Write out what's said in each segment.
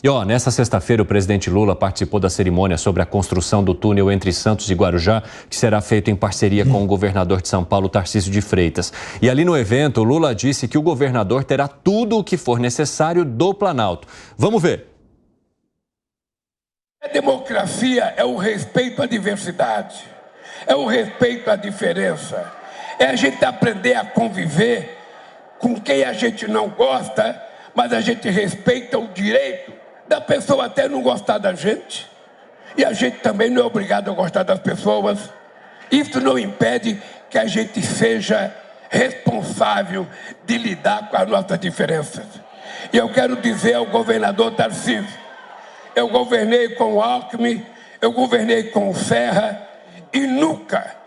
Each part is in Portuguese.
E nessa sexta-feira o presidente Lula participou da cerimônia sobre a construção do túnel entre Santos e Guarujá, que será feito em parceria com o governador de São Paulo, Tarcísio de Freitas. E ali no evento, Lula disse que o governador terá tudo o que for necessário do Planalto. Vamos ver. A democracia é o respeito à diversidade, é o respeito à diferença, é a gente aprender a conviver com quem a gente não gosta, mas a gente respeita o direito da pessoa até não gostar da gente. E a gente também não é obrigado a gostar das pessoas. Isso não impede que a gente seja responsável de lidar com as nossas diferenças. E eu quero dizer ao governador Tarcísio, eu governei com o Alckmin, eu governei com o Serra e nunca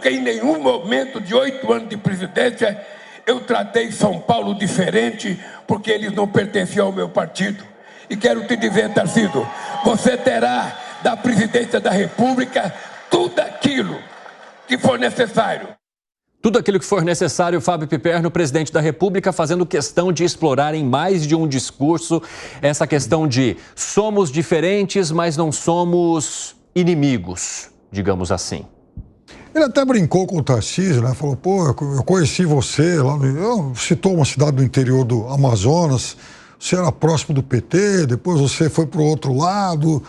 em nenhum momento de 8 anos de presidência eu tratei São Paulo diferente porque eles não pertenciam ao meu partido. E quero te dizer, Tarcísio, você terá da presidência da República tudo aquilo que for necessário. Tudo aquilo que for necessário, Fábio Piperno, presidente da República, fazendo questão de explorar em mais de um discurso essa questão de somos diferentes, mas não somos inimigos, digamos assim. Ele até brincou com o Tarcísio, né? Falou, eu conheci você lá citou uma cidade do interior do Amazonas, você era próximo do PT, depois você foi para o outro lado,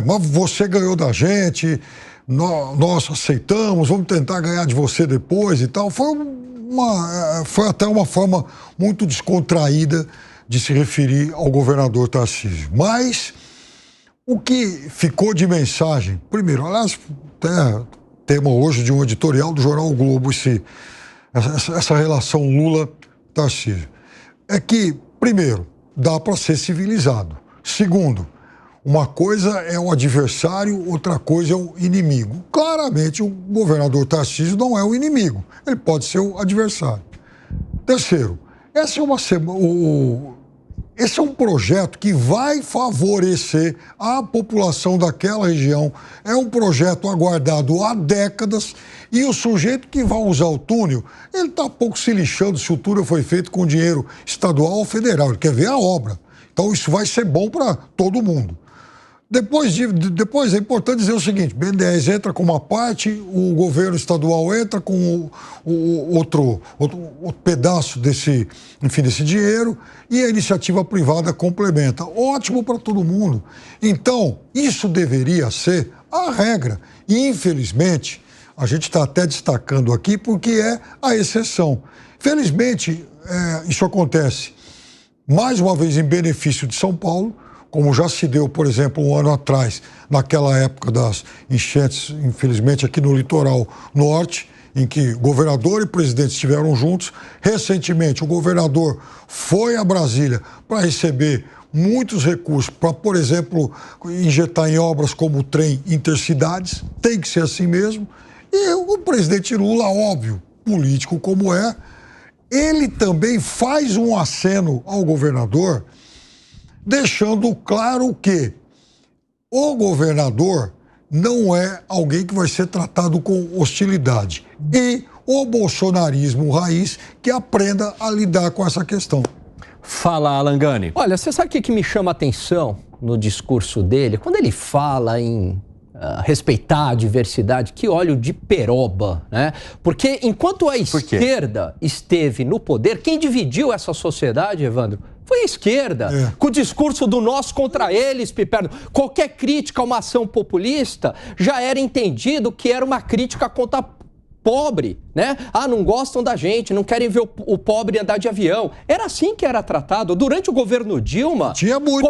mas você ganhou da gente, nós aceitamos, vamos tentar ganhar de você depois e tal. Foi até uma forma muito descontraída de se referir ao governador Tarcísio. Mas o que ficou de mensagem, primeiro, aliás, até tema hoje de um editorial do jornal O Globo, essa relação Lula-Tarcísio, é que, primeiro, dá para ser civilizado. Segundo, uma coisa é o adversário, outra coisa é o inimigo. Claramente, o governador Tarcísio não é o inimigo, ele pode ser o adversário. Terceiro, esse é um projeto que vai favorecer a população daquela região. É um projeto aguardado há décadas e o sujeito que vai usar o túnel, ele está pouco se lixando se o túnel foi feito com dinheiro estadual ou federal. Ele quer ver a obra. Então isso vai ser bom para todo mundo. Depois é importante dizer o seguinte, BNDES entra com uma parte, o governo estadual entra com outro pedaço desse dinheiro e a iniciativa privada complementa. Ótimo para todo mundo. Então, isso deveria ser a regra. E, infelizmente, a gente está até destacando aqui porque é a exceção. Felizmente, isso acontece, mais uma vez, em benefício de São Paulo, como já se deu, por exemplo, um ano atrás, naquela época das enchentes, infelizmente, aqui no litoral norte, em que governador e presidente estiveram juntos. Recentemente, o governador foi a Brasília para receber muitos recursos para, por exemplo, injetar em obras como o trem intercidades. Tem que ser assim mesmo. E o presidente Lula, óbvio, político como é, ele também faz um aceno ao governador, deixando claro que o governador não é alguém que vai ser tratado com hostilidade. E o bolsonarismo raiz que aprenda a lidar com essa questão. Fala, Alan Gani. Olha, você sabe o que me chama a atenção no discurso dele? Quando ele fala em respeitar a diversidade, que óleo de peroba, né? Porque enquanto a esquerda esteve no poder, quem dividiu essa sociedade, Evandro, foi a esquerda, com o discurso do nós contra eles, Piperno. Qualquer crítica a uma ação populista já era entendido que era uma crítica contra pobre, né? Não gostam da gente, não querem ver o pobre andar de avião. Era assim que era tratado. Durante o governo Dilma, tinha muito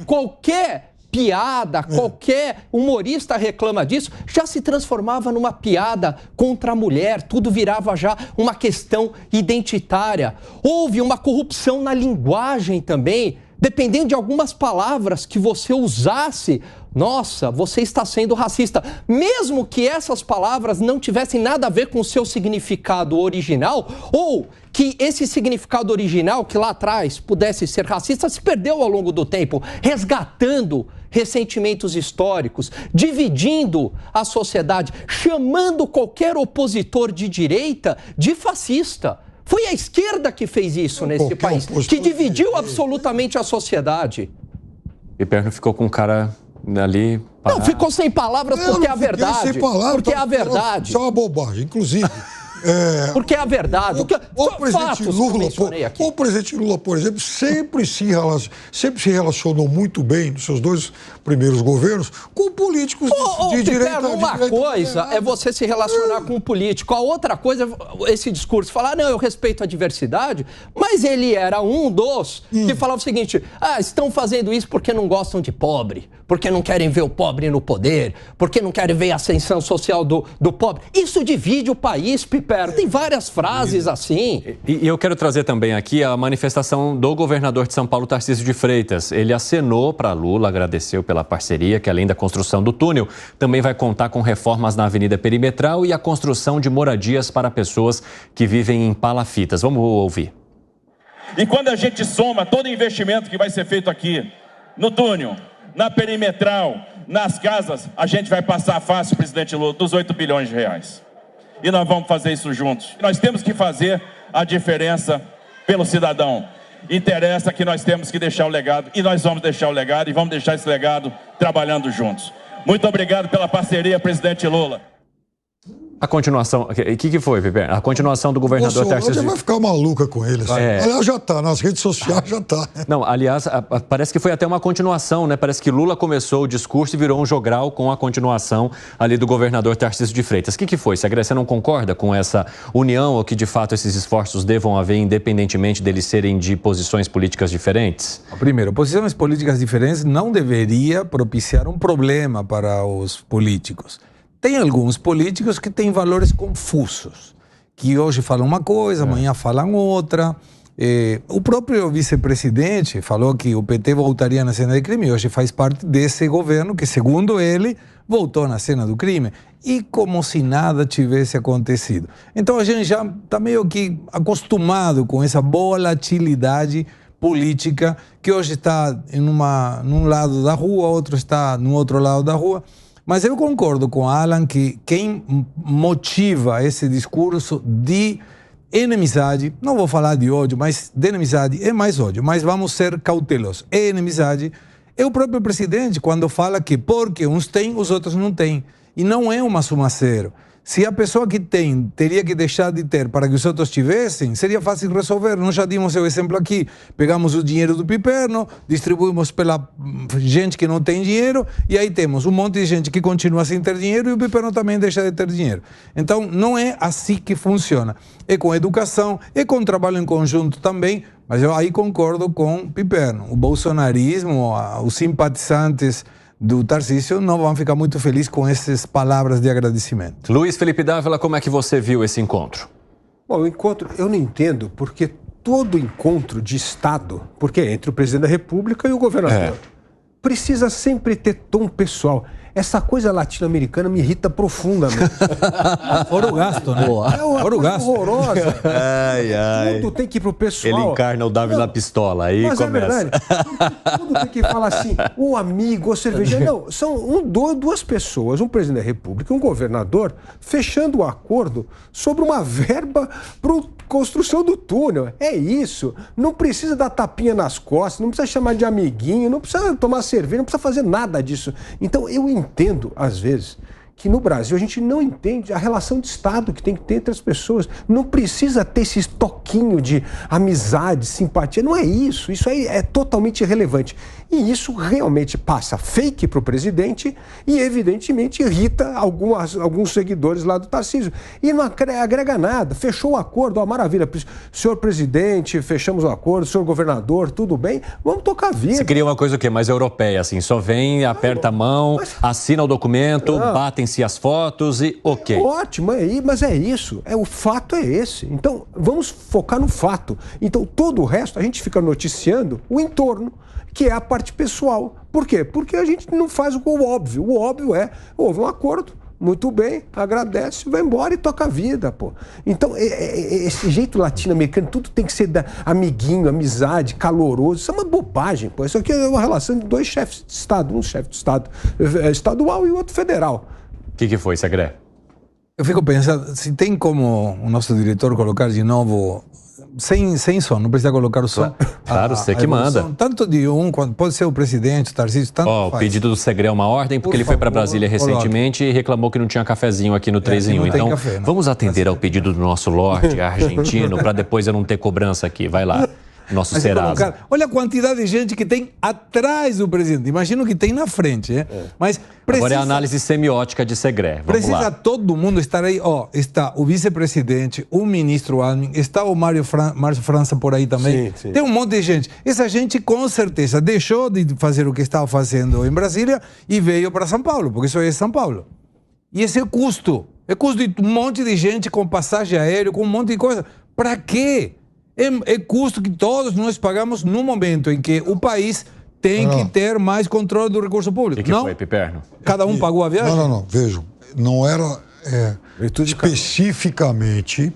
qualquer piada, qualquer humorista reclama disso, já se transformava numa piada contra a mulher, tudo virava já uma questão identitária. Houve uma corrupção na linguagem também, dependendo de algumas palavras que você usasse, nossa, você está sendo racista. Mesmo que essas palavras não tivessem nada a ver com o seu significado original, ou que esse significado original, que lá atrás pudesse ser racista, se perdeu ao longo do tempo, resgatando ressentimentos históricos, dividindo a sociedade, chamando qualquer opositor de direita de fascista. Foi a esquerda que fez isso nesse país, que dividiu absolutamente a sociedade. Piperno ficou com o cara ali... Não, ficou sem palavras porque é a verdade. Sem palavras, porque é a verdade. Isso é uma bobagem, inclusive. Porque é a verdade. O presidente Lula, por exemplo, sempre se relacionou muito bem nos seus 2 primeiros governos com políticos de direita. Uma coisa é você se relacionar com um político, a outra coisa é esse discurso, falar, não, eu respeito a diversidade, mas ele era um dos que falava o seguinte, estão fazendo isso porque não gostam de pobre, porque não querem ver o pobre no poder, porque não querem ver a ascensão social do pobre. Isso divide o país, Piperno. Tem várias frases assim. E eu quero trazer também aqui a manifestação do governador de São Paulo, Tarcísio de Freitas. Ele acenou para Lula, agradeceu pela parceria, que além da construção do túnel, também vai contar com reformas na Avenida Perimetral e a construção de moradias para pessoas que vivem em palafitas. Vamos ouvir. E quando a gente soma todo o investimento que vai ser feito aqui, no túnel, na Perimetral, nas casas, a gente vai passar fácil, presidente Lula, dos 8 bilhões de reais. E nós vamos fazer isso juntos. Nós temos que fazer a diferença pelo cidadão. Interessa que nós temos que deixar o legado, e nós vamos deixar o legado, e vamos deixar esse legado trabalhando juntos. Muito obrigado pela parceria, presidente Lula. A continuação, o que foi, Pepe? A continuação do governador Tarcísio... Você vai ficar maluca com ele. Assim. Aliás, já está, nas redes sociais já está. Não, aliás, parece que foi até uma continuação, né? Parece que Lula começou o discurso e virou um jogral com a continuação ali do governador Tarcísio de Freitas. O que foi? Você não concorda com essa união ou que, de fato, esses esforços devam haver independentemente deles serem de posições políticas diferentes? Primeiro, posições políticas diferentes não deveria propiciar um problema para os políticos. Tem alguns políticos que têm valores confusos, que hoje falam uma coisa, amanhã falam outra. O próprio vice-presidente falou que o PT voltaria na cena do crime e hoje faz parte desse governo que, segundo ele, voltou na cena do crime. E como se nada tivesse acontecido. Então a gente já está meio que acostumado com essa volatilidade política que hoje está num lado da rua, outro está no outro lado da rua. Mas eu concordo com Alan que quem motiva esse discurso de inimizade, não vou falar de ódio, mas de inimizade é mais ódio, mas vamos ser cautelosos. É inimizade, é o próprio presidente quando fala que porque uns têm, os outros não têm. E não é uma soma zero. Se a pessoa que tem teria que deixar de ter para que os outros tivessem, seria fácil resolver. Nós já dimos o exemplo aqui. Pegamos o dinheiro do Piperno, distribuímos pela gente que não tem dinheiro e aí temos um monte de gente que continua sem ter dinheiro e o Piperno também deixa de ter dinheiro. Então, não é assim que funciona. É com educação, é com trabalho em conjunto também, mas eu aí concordo com o Piperno. O bolsonarismo, os simpatizantes do Tarcísio não vão ficar muito felizes com essas palavras de agradecimento. Luiz Felipe Dávila, como é que você viu esse encontro? Bom, o encontro eu não entendo porque todo encontro de Estado, porque é entre o presidente da República e o governador, precisa sempre ter tom pessoal. Essa coisa latino-americana me irrita profundamente. Fora o gasto, né? É uma coisa horrorosa. Tudo tem que ir pro pessoal. Ele encarna o Dávila Pistola, aí mas começa. É verdade. Tudo tem que falar assim, o amigo, o cervejeiro. Não, são duas pessoas, um presidente da República e um governador, fechando um acordo sobre uma verba para construção do túnel. É isso. Não precisa dar tapinha nas costas, não precisa chamar de amiguinho, não precisa tomar cerveja, não precisa fazer nada disso. Então, eu entendo, às vezes, que no Brasil a gente não entende a relação de Estado que tem que ter entre as pessoas. Não precisa ter esse toquinho de amizade, simpatia. Não é isso. Isso aí é totalmente irrelevante. E isso realmente passa fake para o presidente e, evidentemente, irrita alguns seguidores lá do Tarcísio. E não agrega nada. Fechou o acordo, ó, maravilha. Senhor presidente, fechamos o acordo, senhor governador, tudo bem? Vamos tocar a vida. Você queria uma coisa o quê? Mais europeia, assim, só vem, aperta a mão, assina o documento, batem-se as fotos e ok. Ótimo, mas é isso. O fato é esse. Então, vamos focar no fato. Então, todo o resto, a gente fica noticiando o entorno, que é a parte pessoal. Por quê? Porque a gente não faz o óbvio. O óbvio é, houve um acordo, muito bem, agradece, vai embora e toca a vida, pô. Então, esse jeito latino-americano, tudo tem que ser amiguinho, amizade, caloroso. Isso é uma bobagem, pô. Isso aqui é uma relação de dois chefes de Estado. Um chefe de Estado estadual e outro federal. O que foi, Segré? Eu fico pensando, se tem como o nosso diretor colocar de novo sem som, não precisa colocar o som. Claro, você que manda. Tanto de quanto pode ser o presidente, o Tarcísio, tanto faz. O pedido do Segré é uma ordem, porque ele foi para Brasília recentemente e reclamou que não tinha cafezinho aqui no 3 em 1. Então, café, vamos atender ao pedido do nosso Lorde argentino, para depois eu não ter cobrança aqui. Vai lá. Nosso Serasa. Olha a quantidade de gente que tem atrás do presidente. Imagina o que tem na frente, né? Mas precisa, agora é a análise semiótica de Segré. Precisa todo mundo estar aí. Está o vice-presidente, o ministro Alckmin, está o Márcio França por aí também. Sim. Tem um monte de gente. Essa gente, com certeza, deixou de fazer o que estava fazendo em Brasília e veio para São Paulo, porque isso é São Paulo. E esse é custo. É custo de um monte de gente com passagem aérea, com um monte de coisa. Para quê? É custo que todos nós pagamos no momento em que o país tem que ter mais controle do recurso público. O que foi, Piperno? Cada um pagou a viagem? Não. Vejam, não era especificamente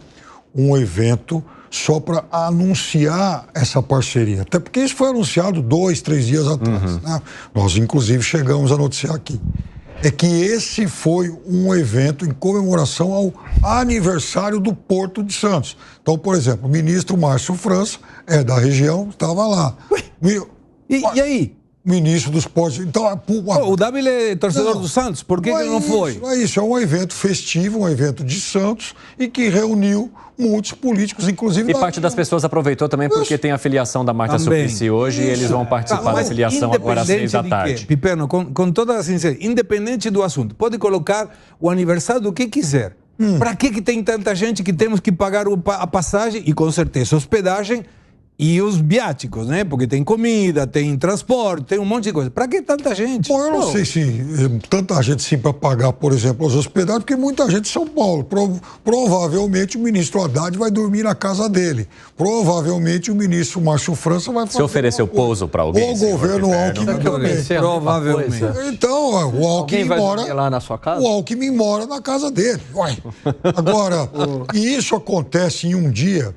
um evento só para anunciar essa parceria. Até porque isso foi anunciado 2, 3 dias atrás. Né? Nós, inclusive, chegamos a noticiar aqui. É que esse foi um evento em comemoração ao aniversário do Porto de Santos. Então, por exemplo, o ministro Márcio França, da região, estava lá. E aí? Ministro dos Portos. Então, o Dábil é torcedor do Santos, por que ele não foi? Não é isso, é um evento festivo, um evento de Santos e que reuniu muitos políticos, inclusive... E parte das pessoas aproveitou também porque tem a filiação da Marta Suplicy hoje e eles vão participar da filiação agora às 6 da tarde. Piperno, com toda a sinceridade, independente do assunto, pode colocar o aniversário do que quiser. Para que tem tanta gente que temos que pagar a passagem e, com certeza, hospedagem e os viáticos, né? Porque tem comida, tem transporte, tem um monte de coisa. Para que tanta gente? Bom, eu não sei se tanta gente sim para pagar, por exemplo, as hospedagens, porque muita gente de São Paulo. Provavelmente o ministro Haddad vai dormir na casa dele. Provavelmente o ministro Márcio França vai fazer. Você ofereceu pouso para alguém? O governo Alckmin também. Provavelmente. Então, o Alckmin mora lá na sua casa? O Alckmin mora na casa dele. Uai. Agora, e isso acontece em um dia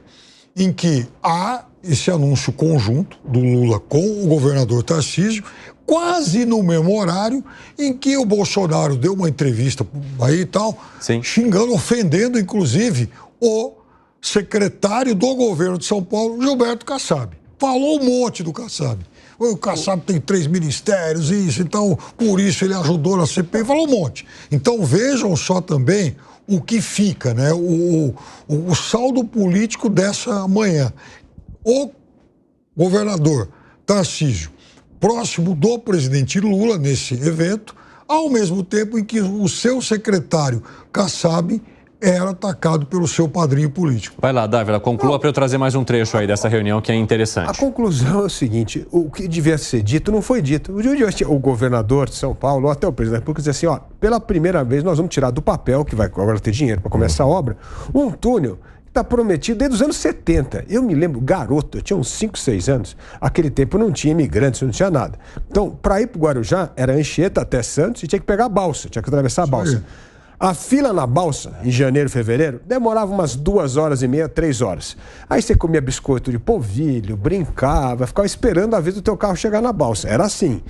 em que há esse anúncio conjunto do Lula com o governador Tarcísio, quase no mesmo horário em que o Bolsonaro deu uma entrevista aí e tal, xingando, ofendendo, inclusive, o secretário do governo de São Paulo, Gilberto Kassab. Falou um monte do Kassab. O Kassab tem 3 ministérios, isso, então, por isso ele ajudou na CPI, falou um monte. Então, vejam só também o que fica, né? O saldo político dessa manhã. O governador Tarcísio, próximo do presidente Lula nesse evento, ao mesmo tempo em que o seu secretário Kassab era atacado pelo seu padrinho político. Vai lá, Dávila, conclua para eu trazer mais um trecho aí dessa reunião que é interessante. A conclusão é o seguinte, o que devia ser dito não foi dito. O governador de São Paulo, ou até o presidente da República, disse assim, pela primeira vez nós vamos tirar do papel, que vai agora ter dinheiro para começar a obra, um túnel que está prometido desde os anos 70. Eu me lembro, garoto, eu tinha uns 5, 6 anos, aquele tempo não tinha imigrantes, não tinha nada. Então, para ir para o Guarujá, era Anchieta até Santos e tinha que pegar a balsa, tinha que atravessar a balsa. A fila na balsa, em janeiro, fevereiro, demorava umas 2h30, 3 horas. Aí você comia biscoito de polvilho, brincava, ficava esperando a vez do teu carro chegar na balsa. Era assim.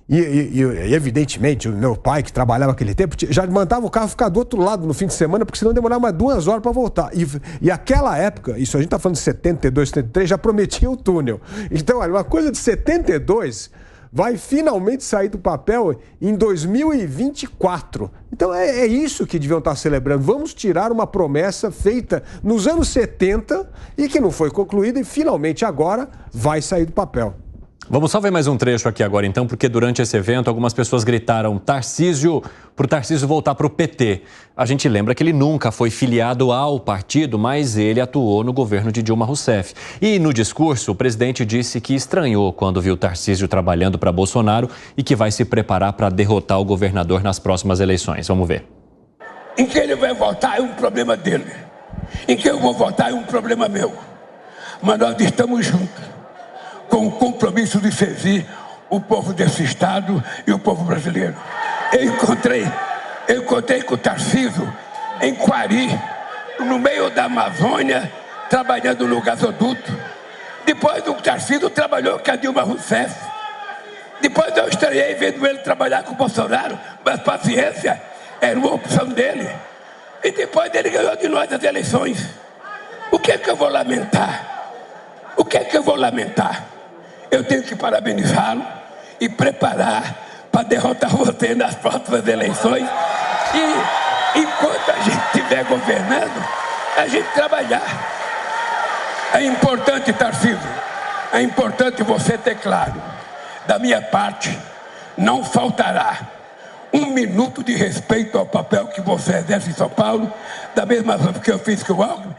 E evidentemente, o meu pai, que trabalhava naquele tempo, já mandava o carro ficar do outro lado no fim de semana, porque senão demorava mais 2 horas para voltar. E aquela época, isso a gente está falando de 72, 73, já prometia o túnel. Então, olha, uma coisa de 72... vai finalmente sair do papel em 2024. Então é isso que deviam estar celebrando. Vamos tirar uma promessa feita nos anos 70 e que não foi concluída e finalmente agora vai sair do papel. Vamos só ver mais um trecho aqui agora, então, porque durante esse evento algumas pessoas gritaram Tarcísio, para o Tarcísio voltar para o PT. A gente lembra que ele nunca foi filiado ao partido, mas ele atuou no governo de Dilma Rousseff. E no discurso, o presidente disse que estranhou quando viu Tarcísio trabalhando para Bolsonaro e que vai se preparar para derrotar o governador nas próximas eleições. Vamos ver. Em que ele vai votar é um problema dele. Em que eu vou votar é um problema meu. Mas nós estamos juntos, com o compromisso de servir o povo desse estado e o povo brasileiro. Eu encontrei com o Tarcísio em Quari, no meio da Amazônia, trabalhando no gasoduto. Depois o Tarcísio trabalhou com a Dilma Rousseff. Depois eu estranhei vendo ele trabalhar com o Bolsonaro, mas paciência, era uma opção dele. E depois ele ganhou de nós as eleições. O que é que eu vou lamentar? O que é que eu vou lamentar? Eu tenho que parabenizá-lo e preparar para derrotar você nas próximas eleições. E enquanto a gente estiver governando, a gente trabalhar. É importante, Tarcísio, é importante você ter claro, da minha parte, não faltará 1 minuto de respeito ao papel que você exerce em São Paulo, da mesma forma que eu fiz com o Alckmin.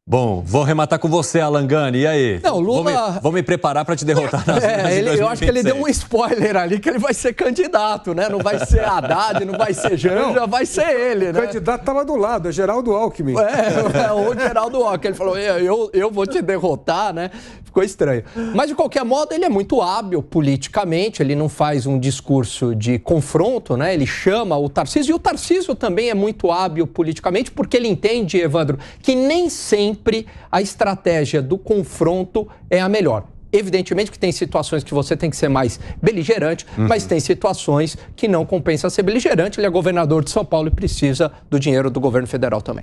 Bom, vou arrematar com você, Alan Gani. E aí? Não, Lula... Vou me preparar para te derrotar nas urnas de 2026. Eu acho que ele deu um spoiler ali, que ele vai ser candidato, né? Não vai ser Haddad, não vai ser Janja, vai ser ele, né? O candidato estava do lado, é Geraldo Alckmin. O Geraldo Alckmin. Ele falou, eu vou te derrotar, né? Ficou estranho. Mas, de qualquer modo, ele é muito hábil politicamente, ele não faz um discurso de confronto, né? Ele chama o Tarcísio, e o Tarcísio também é muito hábil politicamente, porque ele entende, Evandro, que nem sempre a estratégia do confronto é a melhor. Evidentemente que tem situações que você tem que ser mais beligerante, mas tem situações que não compensa ser beligerante. Ele é governador de São Paulo e precisa do dinheiro do governo federal também.